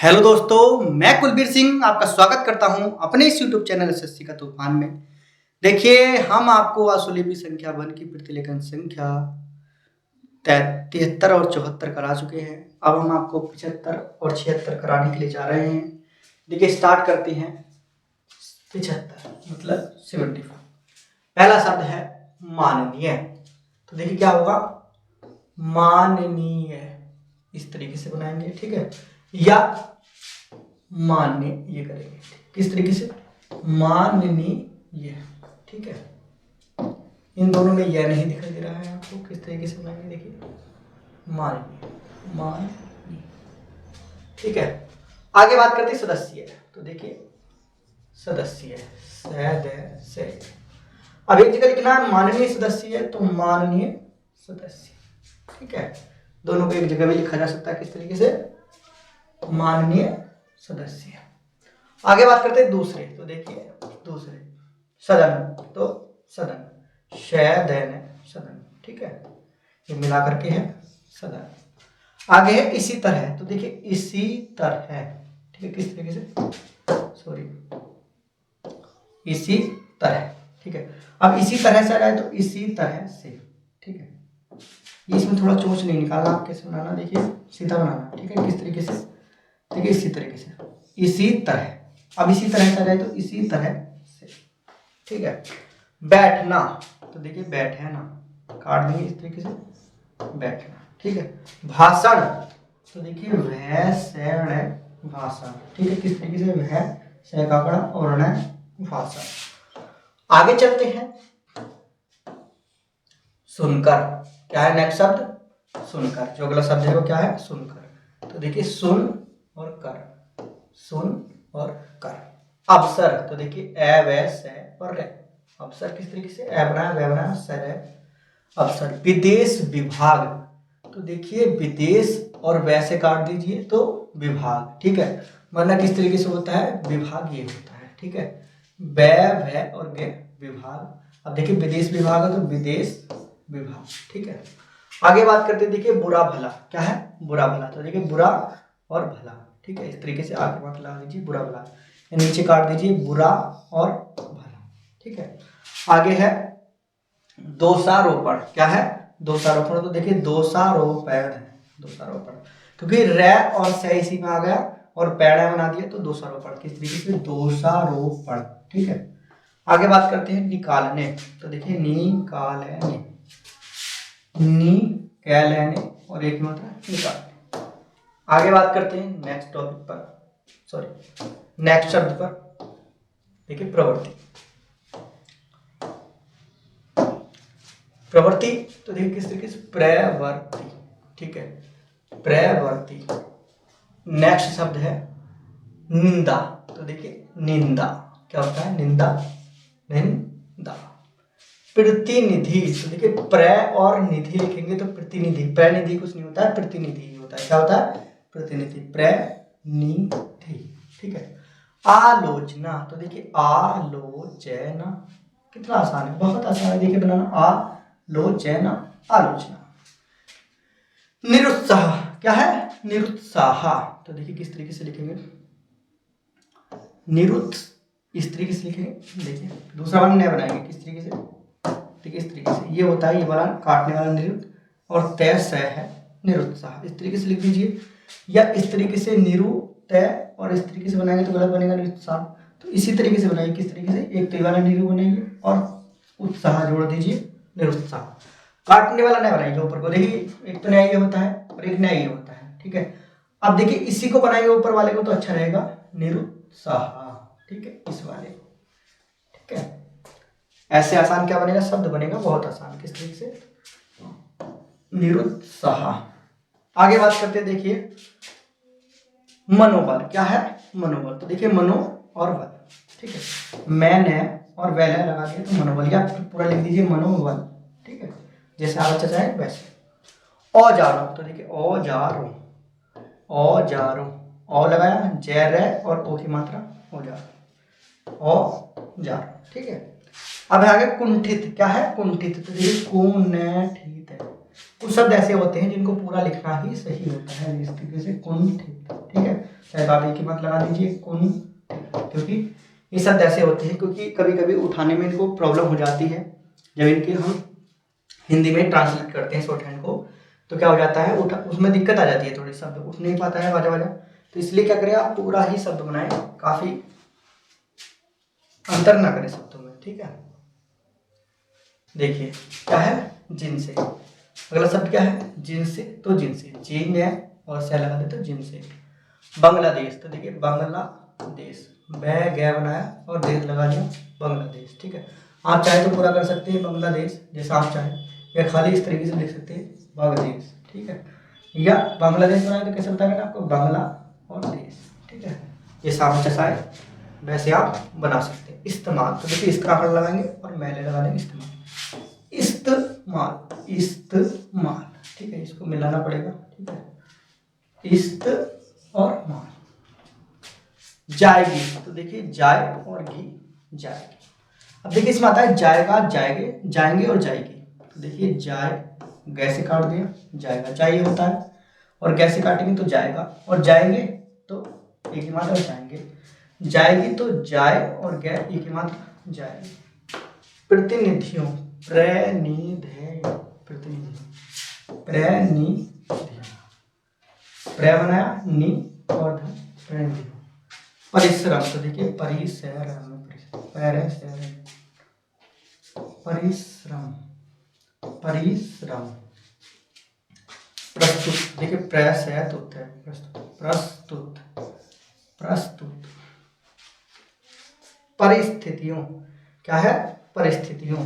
Hello दोस्तों, मैं कुलबीर सिंह आपका स्वागत करता हूं अपने इस यूट्यूब चैनल एसएससी का तूफान में। देखिए, हम आपको आशुलिपि संख्या 1 की प्रतिलेखन संख्या 73 और 74 करा चुके हैं। अब हम आपको 75 और 76 कराने के लिए जा रहे हैं। देखिए, स्टार्ट करते हैं 75 मतलब 75। पहला शब्द है माननीय। तो देखिए क्या होगा, माननीय इस तरीके से बनाएंगे, ठीक है, या मान्य ये करेंगे। किस तरीके से? माननीय, ठीक है। इन दोनों में यह नहीं दिखाई दे रहा है आपको, किस तरीके से बनाएंगे, देखिए माननीय, ठीक है। आगे बात करते हैं सदस्य। तो देखिए सदस्य से अब एक जगह लिखना है माननीय सदस्य है, तो माननीय सदस्य, ठीक है। दोनों को एक जगह भी लिखा जा सकता है, किस तरीके से? माननीय सदस्य। आगे बात करते हैं दूसरे। तो देखिए दूसरे सदन, तो सदन, शयदन सदन, ठीक है, ये मिला करके है सदन। आगे है इसी तरह। तो देखिए इसी तरह, ठीक है, किस तरीके से? सॉरी, इसी तरह, ठीक है। अब इसी तरह से आ जाए तो इसी तरह से, ठीक है। इसमें थोड़ा चोंच नहीं निकालना, आप कैसे बनाना, देखिए सीधा बनाना, ठीक है। किस तरीके से? देखिए इसी तरीके से, इसी तरह। अब इसी तरह से आ जाए तो इसी तरह से, ठीक है। बैठना, तो देखिए बैठना, काट देंगे इस तरीके से, बैठना, ठीक है। भाषण, तो देखिए वैषण भाषण, ठीक है, किस तरीके से? वह से काकड़ा और भाषण। आगे चलते हैं सुनकर। क्या है नेक्स्ट शब्द? सुनकर। जो अगला शब्द है वो क्या है? सुनकर। तो देखिए सुन और कर, सुन और कर। अवसर, तो देखिए ए व से और रे, अवसर किस तरीके से? ए बनाया, वे बनाया, सर है, अवसर। विदेश विभाग, तो देखिए विदेश और वैसे काट दीजिए तो विभाग, ठीक है, वरना किस तरीके से होता है? विभाग ये होता है, ठीक है। वे व और गे विभाग। अब देखिए विदेश विभाग है तो विदेश विभाग, ठीक है। आगे बात करते हैं, देखिए बुरा भला। क्या है? बुरा भला। तो देखिए बुरा और भला, ठीक है, इस तरीके से आगे बात लगा दीजिए, बुरा भला, नीचे काट दीजिए बुरा और भला, ठीक है। आगे है दोषारोपण। क्या है? दोषारोपण। तो देखिए दोषारोपण है, दोषारोपण, क्योंकि रे और से इसी में आ गया और पैड़ा बना दिया तो दोषारोपण, किस तरीके से? दोषारोपण, ठीक है। आगे बात करते हैं निकालने। तो देखिए निकालने, निकालने और एक मात्रा निकालने। आगे बात करते हैं नेक्स्ट टॉपिक पर, सॉरी नेक्स्ट शब्द पर। देखिए प्रवृत्ति। प्रवृत्ति, तो देखिए किस तरीके से? प्रवृत्ति, ठीक है, प्रवृत्ति। नेक्स्ट शब्द है निंदा। तो देखिए निंदा क्या होता है? निंदा, निंदा। प्रतिनिधि, तो देखिए प्र और निधि लिखेंगे तो प्रतिनिधि, प्रतिनिधि कुछ नहीं होता है, प्रतिनिधि ही होता है। क्या होता है? प्रतिनिधि, प्रतिनिधि, ठीक है। आलोचना, तो देखिए आलोचना, कितना आसान है, बहुत आसान है, देखिए बनाना, आलोचना, आलोचना। निरुत्साह, क्या है? निरुत्साह। तो देखिए किस तरीके से लिखेंगे? निरुत्, इस तरीके से लिखेंगे। देखिए दूसरा वाला नया बनाएंगे, किस तरीके से? देखिए इस तरीके से, ये होता है ये वाला काटने वाला निरुत्, और तय से है निरुत्साह, इस तरीके से लिख दीजिए। या इस तरीके से निरु तय, और इस तरीके से बनाएंगे तो गलत बनेगा, निरुत्साह। तो इसी तरीके से बनाइए, किस तरीके से? एक तो ये वाला निरु बनाइए और उत्साह जोड़ दीजिए, निरुत्साह। काटने वाला नया बनाइए ऊपर को, देखिए एक तो नया ये होता है और एक नया ये होता है, ठीक है। अब देखिए इसी को बनाएंगे ऊपर वाले को तो अच्छा रहेगा, निरुत्साह, ठीक है, इस वाले, ठीक है। ऐसे आसान क्या बनेगा? शब्द बनेगा बहुत आसान, किस तरीके से? निरुत्साह। आगे बात करते हैं, देखिए मनोबल। क्या है? मनोबल। तो देखिए मनो और बल, ठीक है, मैंने और वैल लगा दिया तो मनोबल, या पूरा लिख दीजिए मनोबल, ठीक है, जैसे आप अच्छा चाहे वैसे। औजारों, तो देखिए औजारों, औजारों, औ लगाया, जय और ओ की मात्रा, औजार, औजार, ठीक है। अब आगे कुंठित। क्या है? कुंठित। तो देखिए कुंठित है, कुछ शब्द ऐसे होते हैं जिनको पूरा लिखना ही सही होता है, इस तरीके से कुंठित, ठीक है। चाहे तो आप एक ही बात लगा दीजिए कुन, क्योंकि ये शब्द ऐसे होते हैं क्योंकि कभी कभी उठाने में इनको प्रॉब्लम हो जाती है। जब इनके हम हिंदी में ट्रांसलेट करते हैं शॉर्ट हैंड को, तो क्या हो जाता है, उसमें दिक्कत आ जाती है, थोड़ी शब्द उठ नहीं पाता है वाजा। तो इसलिए क्या करें, आप पूरा ही शब्द बनाएं, काफी अंतर ना करें शब्दों में, ठीक है। देखिए क्या है, जिनसे। अगला शब्द क्या है, जिनसे, तो जिनसे, जीन है और से लगा दे तो जिनसे। बांग्लादेश, तो देखिए बांग्लादेश, बै गै बनाया और देश लगा दिया, बांग्लादेश, ठीक है। आप चाहे तो पूरा कर सकते हैं बांग्लादेश जैसा आप चाहे, या खाली इस तरीके से लिख सकते हैं बांग्लादेश, ठीक है। या बांग्लादेश बनाए तो कैसे बताएंगे आपको, बांग्ला और देश, ठीक है। ये साफ जैसा है वैसे आप बना सकते हैं। इस्तेमाल, तो देखिए इसका आंकड़ा लगाएंगे और मैले लगा देंगे, इस्तेमाल, इस्तेमाल, इस्तेमाल, ठीक है। इसको मिलाना पड़ेगा, ठीक है। इस्त और माल। जाएगी, तो देखिए जाए और गी, जाएगी। अब देखिए इसमें आता है जाएगा, जाएंगे, जाएंगे और जाएगी। तो देखिए जाए गैसे काट दिया, जाएगा, जाइए होता है, और गैसे काटेंगे तो जाएगा, और जाएंगे तो एक ही मात्रा जाएंगे, जाएगी तो जाए और गै एक ही मात्रा जाएगी। प्रतिनिधियों, प्रतिनिधियों, प्रतिनिधियों, प्र बनाया नी और धन, प्रतिनिधियों। परिश्रम, तो देखिए परिश्रम, परिश्रम, परिश्रम। प्रस्तुत, देखिए प्रयास है तो है, प्रस्तुत, प्रस्तुत, प्रस्तुत। परिस्थितियों, क्या है, परिस्थितियों,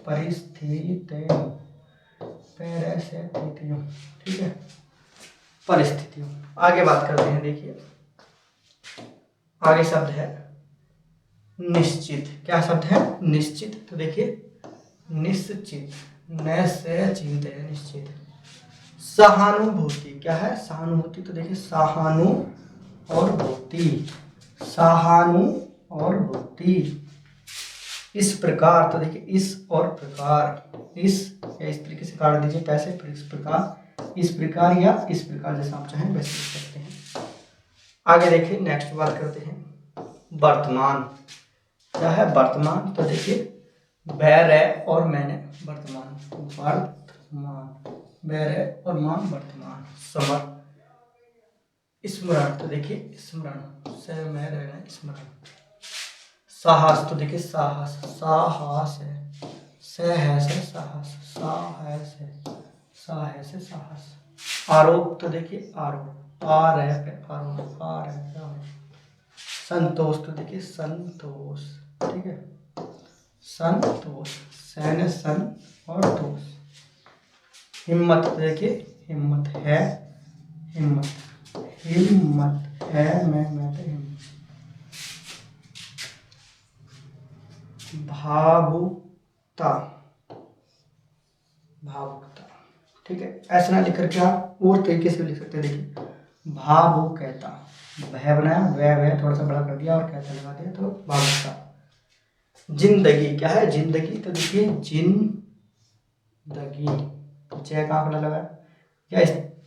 परिस्थितियों, परिस्थितियों, ठीक है, परिस्थितियों। आगे बात करते हैं, देखिए आगे शब्द है निश्चित। क्या शब्द है, निश्चित, तो देखिए निश्चित, न से चिंत है, निश्चित। सहानुभूति, क्या है, सहानुभूति, तो देखिए सहानु और भूति, सहानु और भूति। इस प्रकार, तो देखिए इस और प्रकार, इस या इस तरीके से काट दीजिए पैसे, फिर इस प्रकार, इस प्रकार या इस प्रकार, जैसा आप चाहें वैसे लिख सकते हैं। आगे देखिए नेक्स्ट बात करते हैं वर्तमान। क्या है वर्तमान, तो देखिए बैर और मैंने वर्तमान, वर्तमान, बैर और मान वर्तमान। समर, स्मरण, तो देखिए स्मरण, से में रहना, स्मरण। साहस, तो देखिए साहस, साहस है, से है से साहस, साहस है, साहस है साहस। आरोप, तो देखिए आरोप, आर है आरोप, आर है आरोप। संतोष, तो देखिए संतोष, ठीक है, संतोष, सैन सन और तोष। हिम्मत, तो देखिए हिम्मत है, हिम्मत, हिम्मत है, मैं तो हिम्मत। भावुकता, भावुकता, ठीक है। ऐसा ना लिख करके आप और तरीके से लिख सकते हैं, देखिए भावुकता, भय बनाया, वह थोड़ा सा बड़ा कर दिया और कहता लगा दिया, तो भावुकता। जिंदगी, क्या है जिंदगी, तो देखिए जिंदगी, जय का आंकड़ा लगा, या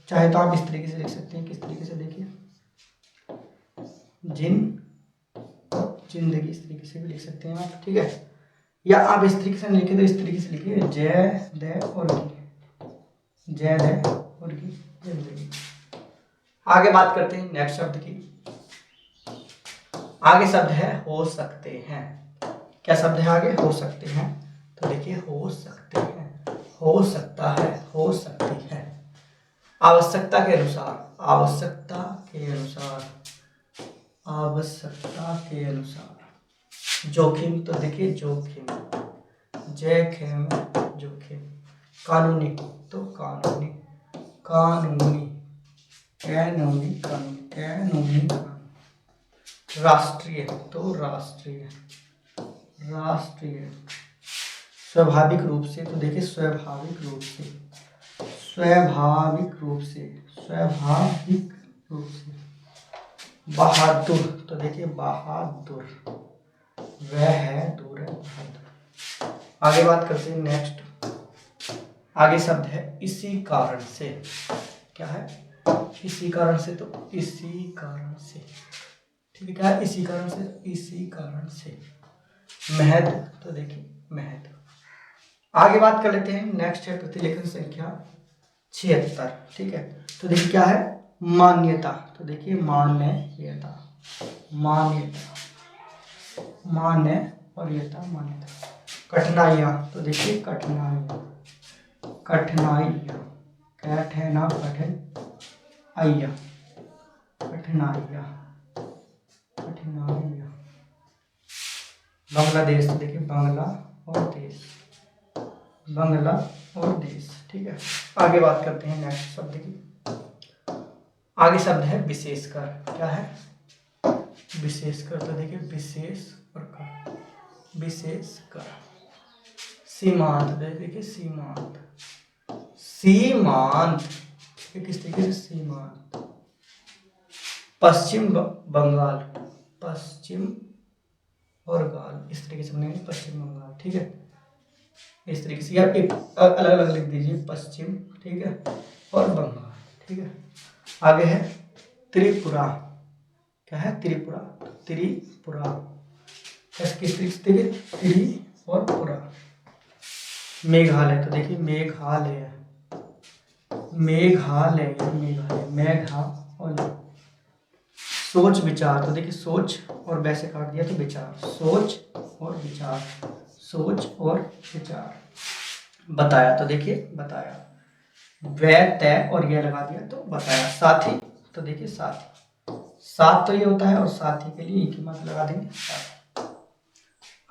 चाहे तो आप इस तरीके से लिख सकते हैं, किस तरीके से, देखिए जिंदगी, इस तरीके से भी लिख सकते हैं आप, ठीक है। या आप इस तरीके से लिखे तो इस तरीके से लिखिए जय दे और की, जय दे और की, जिंदगी। आगे बात करते हैं नेक्स्ट शब्द की। आगे शब्द है हो सकते हैं। क्या शब्द है आगे, हो सकते हैं, तो देखिए हो सकते हैं, हो सकता है, हो सकती है। आवश्यकता के अनुसार, आवश्यकता के अनुसार, आवश्यकता के अनुसार। जोखिम, तो देखिए जोखिम, जय खेम, जोखिम। कानूनी, तो कानूनी, कानूनी, कानूनी, कानूनी, कानूनी। राष्ट्रीय, तो राष्ट्रीय, राष्ट्रीय। स्वाभाविक रूप से, तो देखिए स्वाभाविक रूप से, स्वाभाविक रूप से, स्वाभाविक रूप से। बहादुर, तो देखिए बहादुर, वह है दूर है, बहादुर। आगे बात करते हैं नेक्स्ट। आगे शब्द है इसी कारण से। क्या है, इसी कारण से, तो इसी कारण से, ठीक है, क्या है, इसी कारण से, इसी कारण से। महद, तो देखिए महद। आगे बात कर लेते हैं, नेक्स्ट है प्रतिलेखन संख्या 76, ठीक है। तो देखिए क्या है, मान्यता, तो देखिए मान्यता, मान्यता, मान्य और यता, मान्यता। कठिनाइयाँ, तो देखिए कठिनाइयाँ, कठिनाइयाँ, कैट है ना, कठिन आइया, कठिनाइयाँ, कठिनाइयाँ। बांग्लादेश, तो देखिए बांग्ला और देश, बांग्ला और देश, ठीक है। आगे बात करते हैं नेक्स्ट शब्द की। आगे शब्द है विशेषकर, क्या है, विशेषकर, तो देखिए विशेष और कर, विशेषकर। सीमांत, देखिए सीमांत, सीमांत, किस तरीके से, सीमांत। पश्चिम बंगाल, पश्चिम और गाल, इस तरीके से बनेंगे, पश्चिम बंगाल, ठीक है। इस तरीके से आप एक अलग अलग लिख दीजिए, पश्चिम, ठीक है, और बंगाल, ठीक है। आगे है त्रिपुरा, क्या है, त्रिपुरा, त्रिपुरा, किस तरीके से, देखिए त्रि और पुरा। मेघालय, तो देखिए मेघालय, मेघालय, मेघालय, मेघा और सोच विचार, तो देखिए सोच और वैसे काट दिया तो विचार, सोच और विचार, सोच और विचार। बताया, तो देखिए बताया, वै तय और ये लगा दिया तो बताया। साथी, तो देखिए साथी, साथ तो ये होता है और साथी के लिए की मत लगा देंगे, साथी।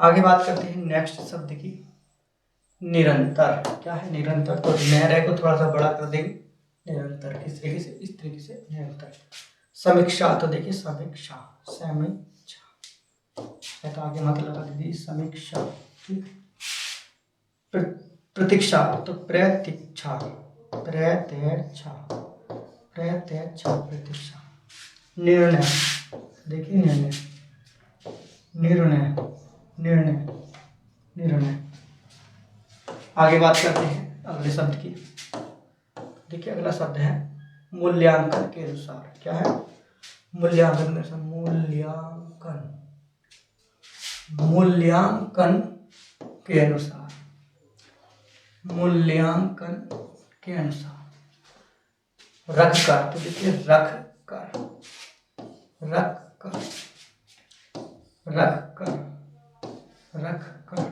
आगे बात करते हैं नेक्स्ट शब्द की, निरंतर, क्या है, निरंतर, तो नहर को थोड़ा सा बड़ा कर देंगे, निरंतर, किस तरीके से, इस तरीके से, निरंतर। समीक्षा, तो देखिए समीक्षा, समीक्षा, तो आगे मत लगा दीजिए, समीक्षा, ठीक। प्रतीक्षा, तो प्रतीक्षा, प्रतीक्षा, प्रतीक्षा, प्रतीक्षा। निर्णय, देखिए निर्णय, निर्णय, निर्णय, निर्णय। आगे बात करते हैं अगले शब्द की। देखिए अगला शब्द है मूल्यांकन के अनुसार, क्या है, मूल्यांकन के अनुसार, मूल्यांकन, मूल्यांकन के अनुसार, मूल्यांकन के अनुसार। रख कर, तो देखिए रख कर, रख कर, रख कर, रख कर।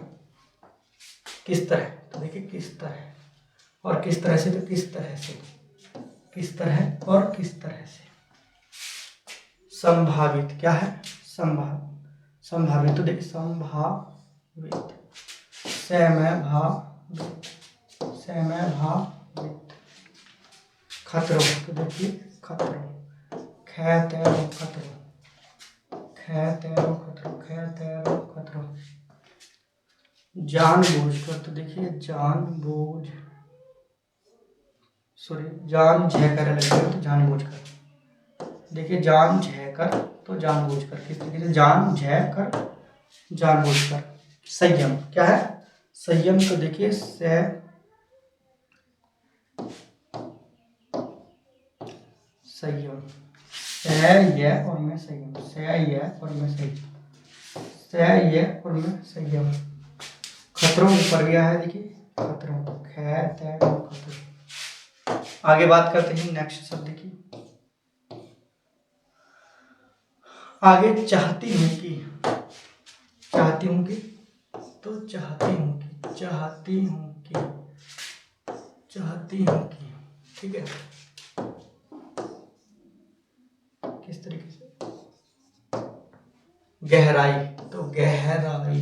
किस तरह, तो देखिए किस तरह, और किस तरह से, तो किस तरह से, किस तरह और किस तरह से। संभावित, क्या है, संभावित, संभावित, तो देखिए संभावित, समय भावित, समय भावित। खतरों, तो देखिए खतरों, खतरों, खतरों, खतरों, खतरों, खतरों, खतरों। जानबूझकर, तो देखिए जानबूझ, सॉरी जान झकर लगे तो जानबूझकर, देखिए जान झकर तो जानबूझकर, किस तरीके से, जान झकर, जानबूझकर। संयम, क्या है, संयम, तो देखिए संयम, य और मैं संयम, य और मैं संयम, य और मैं संयम। खतरों ऊपर गया है, देखिए खतरों, खतरों, खतरों। आगे बात करते हैं नेक्स्ट शब्द की। आगे चाहती हूँ कि, चाहती हूँ कि, तो चाहती हूँ कि, चाहती हूँ कि, चाहती हूँ कि, ठीक है। किस तरीके से, गहराई, तो गहराई,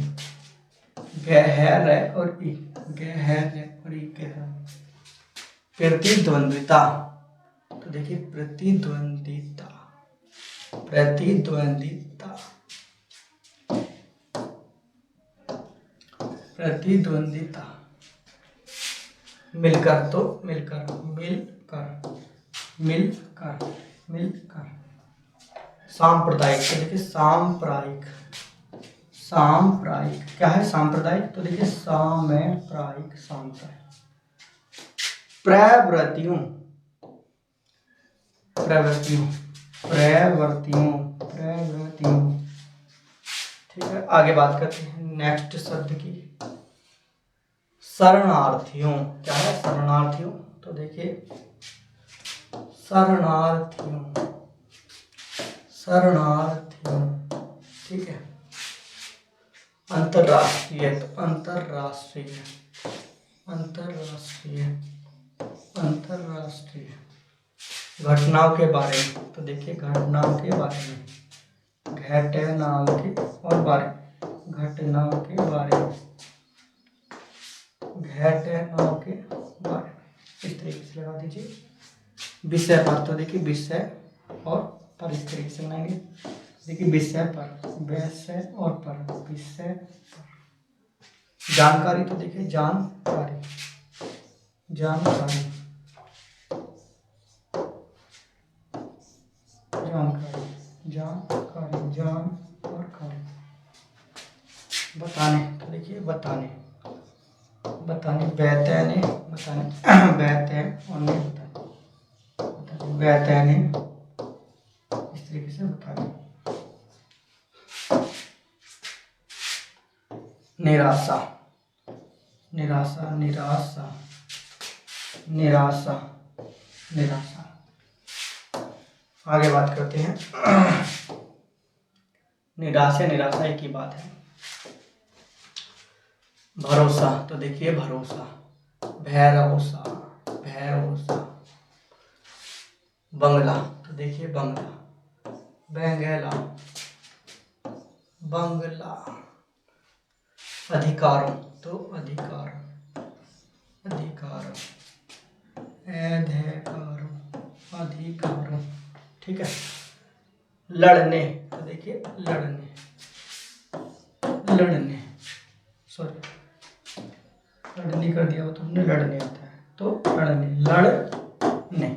गहर और ई, गहर और ई, गहराई। प्रतिद्वंद्विता, तो देखिए प्रतिद्वंद्विता, प्रतिद्वंद्विता, प्रतिद्वंद्विता। मिलकर, तो मिलकर, मिलकर, मिलकर, मिलकर। सांप्रदायिक, तो देखिए सांप्रदायिक, सांप्रदायिक, क्या है, सांप्रदायिक, तो देखिए साम्प्रदायिक, सांप्रदायिक। प्रवृत्तियों, प्रवृत्तियों, प्रवृत्तियों, प्रवृत्तियों। ठीक है, आगे बात करते हैं नेक्स्ट शब्द की, शरणार्थियों। क्या है? शरणार्थियों। तो देखिए शरणार्थियों, शरणार्थियों। ठीक है, अंतरराष्ट्रीय, तो अंतरराष्ट्रीय, अंतरराष्ट्रीय, अंतरराष्ट्रीय। घटनाओं के बारे में, तो देखिए घटनाओं के बारे में, घटनाओं के और बारे, घटनाओं के बारे में, घटनाओं के बारे में, इस तरीके से लगा दीजिए। विषय पर, तो देखिए विषय और पर, इस तरीके से बनाएंगे। देखिए विषय पर, विषय और पर, विषय पर। जानकारी, तो देखिए जानकारी, जानकारी, जानकारी, जानकारी, जान और कारी। बताने, तो देखिए बताने, बताने, बैतने, बताने, बैतन और नहीं बताने, बैतने, इस तरीके से बताने। निराशा, निराशा, निराशा, निराशा, निराशा। आगे बात करते हैं निराशा, निराशा एक ही बात है। भरोसा, तो देखिए भरोसा, भैरवसा, भैरवसा। बंगला, तो देखिए बंगला, बेंगला, बंगला। अधिकारों, तो अधिकार, अधिकार, अधिकारों, अधिकारों। ठीक है, लड़ने, तो देखिए लड़ने, लड़ने, सॉरी लड़ने कर दिया हो तो हमने लड़ने आता है, तो लड़ने, लड़ने।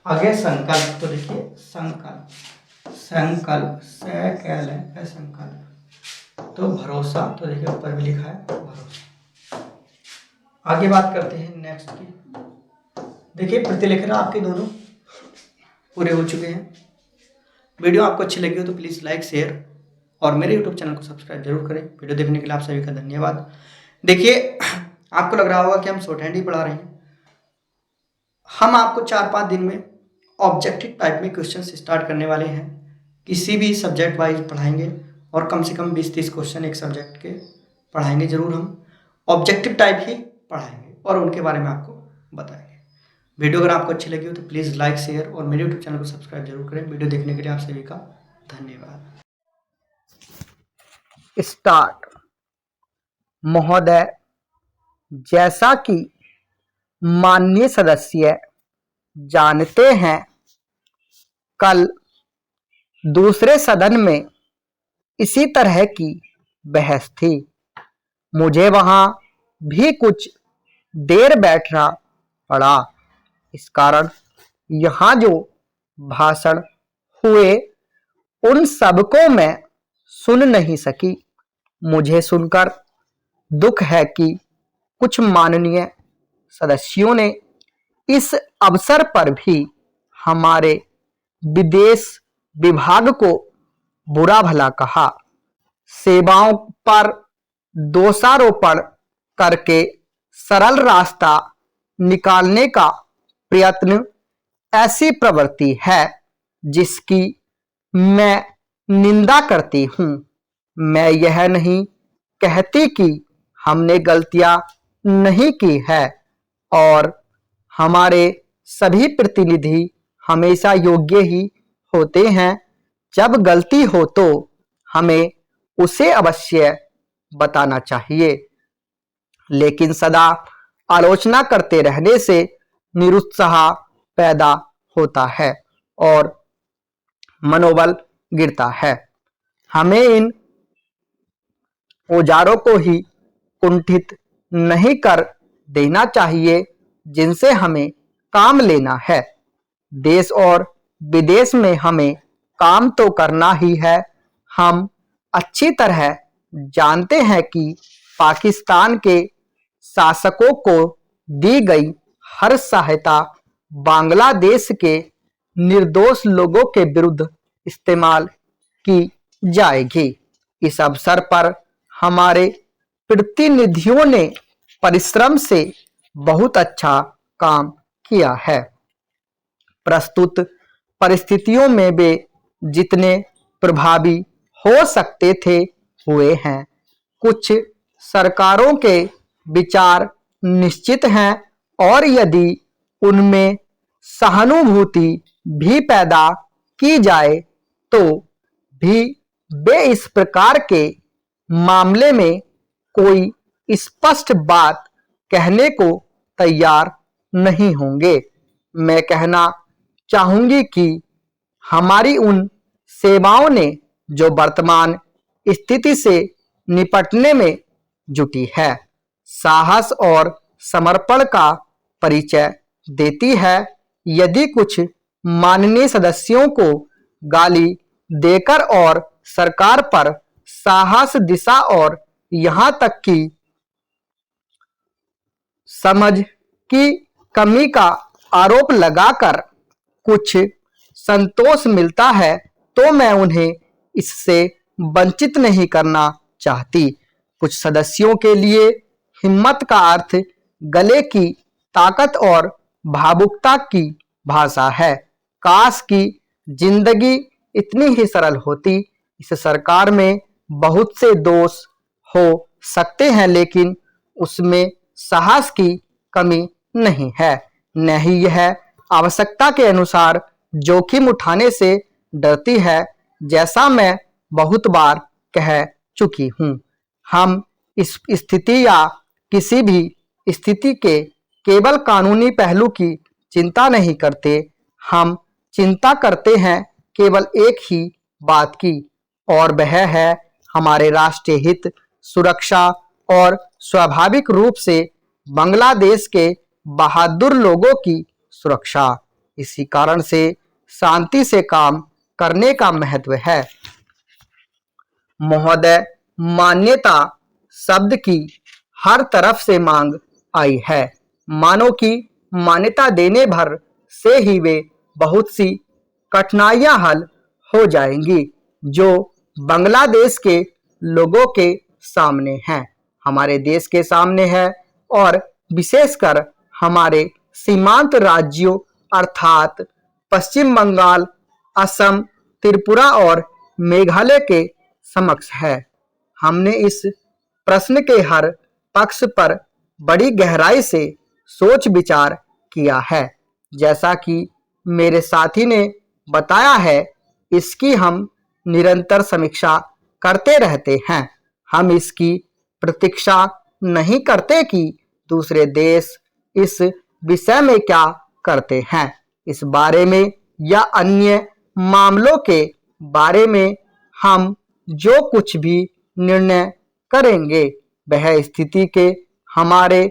आगे संकल्प, तो देखिए संकल्प, संकल्प, सकल है संकल्प। तो भरोसा, तो देखिए ऊपर भी लिखा है भरोसा। आगे बात करते हैं नेक्स्ट की। देखिए प्रतिलेखन आपके दोनों पूरे हो चुके हैं। वीडियो आपको अच्छी लगी हो तो प्लीज़ लाइक, शेयर और मेरे यूट्यूब चैनल को सब्सक्राइब जरूर करें। वीडियो देखने के लिए आप सभी का धन्यवाद। देखिए आपको लग रहा होगा कि हम शॉर्ट हैंड ही पढ़ा रहे हैं। हम आपको 4-5 दिन में ऑब्जेक्टिव टाइप में क्वेश्चन स्टार्ट करने वाले हैं। किसी भी सब्जेक्ट वाइज पढ़ाएंगे और कम से कम 20-30 क्वेश्चन एक सब्जेक्ट के पढ़ाएंगे जरूर। हम ऑब्जेक्टिव टाइप ही पढ़ाएंगे और उनके बारे में आपको बताएंगे। वीडियो अगर आपको अच्छी लगी हो तो प्लीज़ लाइक, शेयर और मेरे यूट्यूब चैनल को सब्सक्राइब जरूर करें। वीडियो देखने के लिए आप सभी का धन्यवाद। स्टार्ट। महोदय, जैसा कि माननीय सदस्य जानते हैं, कल दूसरे सदन में इसी तरह की बहस थी। मुझे वहां भी कुछ देर बैठना पड़ा। इस कारण यहाँ जो भाषण हुए उन सबको मैं सुन नहीं सकी। मुझे सुनकर दुख है कि कुछ माननीय सदस्यों ने इस अवसर पर भी हमारे विदेश विभाग को बुरा भला कहा। सेवाओं पर दोषारोपण करके सरल रास्ता निकालने का प्रयत्न ऐसी प्रवृत्ति है जिसकी मैं निंदा करती हूँ। मैं यह नहीं कहती कि हमने गलतियां नहीं की है और हमारे सभी प्रतिनिधि हमेशा योग्य ही होते हैं। जब गलती हो तो हमें उसे अवश्य बताना चाहिए, लेकिन सदा आलोचना करते रहने से निरुत्साह पैदा होता है और मनोबल गिरता है। हमें इन औजारों को ही कुंठित नहीं कर देना चाहिए जिनसे हमें काम लेना है। देश और विदेश में हमें काम तो करना ही है। हम अच्छी तरह जानते हैं कि पाकिस्तान के शासकों को दी गई हर सहायता बांग्लादेश के निर्दोष लोगों के विरुद्ध इस्तेमाल की जाएगी। इस अवसर पर हमारे प्रतिनिधियों ने परिश्रम से बहुत अच्छा काम किया है। प्रस्तुत परिस्थितियों में वे जितने प्रभावी हो सकते थे हुए हैं। कुछ सरकारों के विचार निश्चित हैं और यदि उनमें सहानुभूति भी पैदा की जाए तो भी वे इस प्रकार के मामले में कोई स्पष्ट बात कहने को तैयार नहीं होंगे। मैं कहना चाहूंगी कि हमारी उन सेवाओं ने जो वर्तमान स्थिति से निपटने में जुटी है, साहस और समर्पण का परिचय देती है। यदि कुछ माननीय सदस्यों को गाली देकर और सरकार पर साहस, दिशा और यहाँ तक कि समझ की कमी का आरोप लगाकर कुछ संतोष मिलता है तो मैं उन्हें इससे वंचित नहीं करना चाहती। कुछ सदस्यों के लिए हिम्मत का अर्थ गले की ताकत और भावुकता की भाषा है। काश की जिंदगी इतनी ही सरल होती। इस सरकार में बहुत से दोष हो सकते हैं लेकिन उसमें साहस की कमी नहीं है, न ही यह आवश्यकता के अनुसार जोखिम उठाने से डरती है, जैसा मैं बहुत बार कह चुकी हूँ। हम इस स्थिति या किसी भी स्थिति के केवल कानूनी पहलू की चिंता नहीं करते, हम चिंता करते हैं केवल एक ही बात की और वह है हमारे राष्ट्रीय हित, सुरक्षा और स्वाभाविक रूप से बांग्लादेश के बहादुर लोगों की सुरक्षा। इसी कारण से शांति से काम करने का महत्व है। महोदय, मान्यता शब्द की हर तरफ से मांग आई है। मानो कि मान्यता देने भर से ही वे बहुत सी कठिनाइयां हल हो जाएंगी जो बांग्लादेश के लोगों के सामने हैं, हमारे देश के सामने है और विशेषकर हमारे सीमांत राज्यों अर्थात पश्चिम बंगाल, असम, त्रिपुरा और मेघालय के समक्ष है। हमने इस प्रश्न के हर पक्ष पर बड़ी गहराई से सोच विचार किया है। जैसा कि मेरे साथी ने बताया है, इसकी हम निरंतर समीक्षा करते रहते हैं। हम इसकी प्रतीक्षा नहीं करते कि दूसरे देश इस विषय में क्या करते हैं। इस बारे में या अन्य मामलों के बारे में हम जो कुछ भी निर्णय करेंगे वह स्थिति के हमारे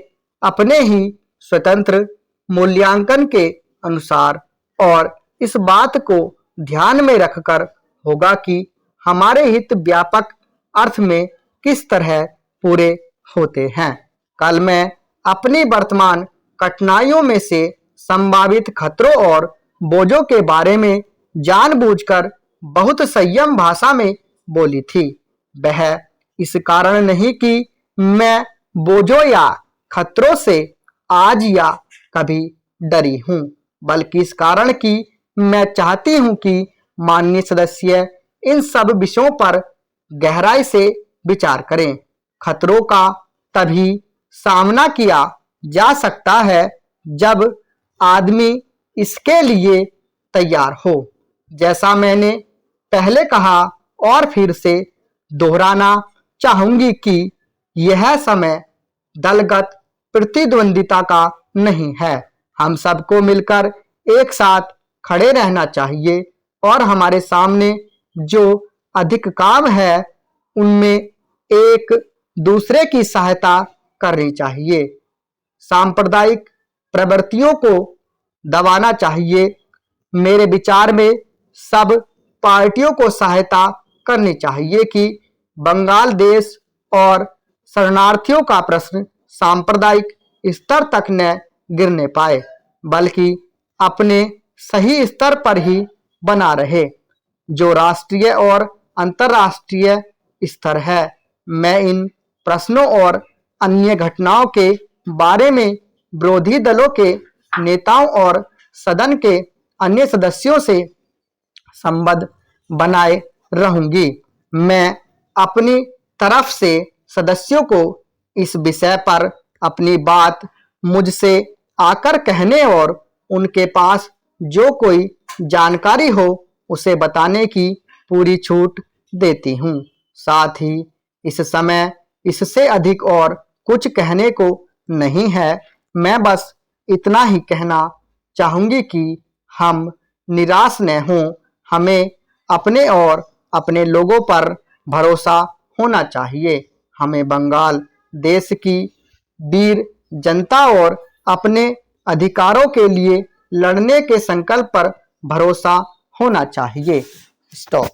अपने ही स्वतंत्र मूल्यांकन के अनुसार और इस बात को ध्यान में रखकर होगा कि हमारे हित व्यापक अर्थ में किस तरह पूरे होते हैं। कल मैं अपनी वर्तमान कठिनाइयों में से संभावित खतरों और बोझों के बारे में जानबूझकर बहुत संयम भाषा में बोली थी। वह इस कारण नहीं कि मैं बोझों या खतरों से आज या कभी डरी हूँ, बल्कि इस कारण कि मैं चाहती हूँ कि माननीय सदस्य इन सब विषयों पर गहराई से विचार करें। खतरों का तभी सामना किया जा सकता है जब आदमी इसके लिए तैयार हो। जैसा मैंने पहले कहा और फिर से दोहराना चाहूंगी कि यह समय दलगत प्रतिद्वंदिता का नहीं है। हम सबको मिलकर एक साथ खड़े रहना चाहिए और हमारे सामने जो अधिक काम है उनमें एक दूसरे की सहायता करनी चाहिए। सांप्रदायिक प्रवृत्तियों को दबाना चाहिए। मेरे विचार में सब पार्टियों को सहायता करनी चाहिए कि बंगाल देश और शरणार्थियों का प्रश्न सांप्रदायिक स्तर तक न गिरने पाए, बल्कि अपने सही स्तर पर ही बना रहे जो राष्ट्रीय और अंतर्राष्ट्रीय स्तर है। मैं इन प्रश्नों और अन्य घटनाओं के बारे में विरोधी दलों के नेताओं और सदन के अन्य सदस्यों से संबंध बनाए रहूंगी। मैं अपनी तरफ से सदस्यों को इस विषय पर अपनी बात मुझसे आकर कहने और उनके पास जो कोई जानकारी हो उसे बताने की पूरी छूट देती हूँ। साथ ही इस समय इससे अधिक और कुछ कहने को नहीं है। मैं बस इतना ही कहना चाहूंगी कि हम निराश न हों। हमें अपने और अपने लोगों पर भरोसा होना चाहिए। हमें बंगाल देश की वीर जनता और अपने अधिकारों के लिए लड़ने के संकल्प पर भरोसा होना चाहिए। स्टॉप।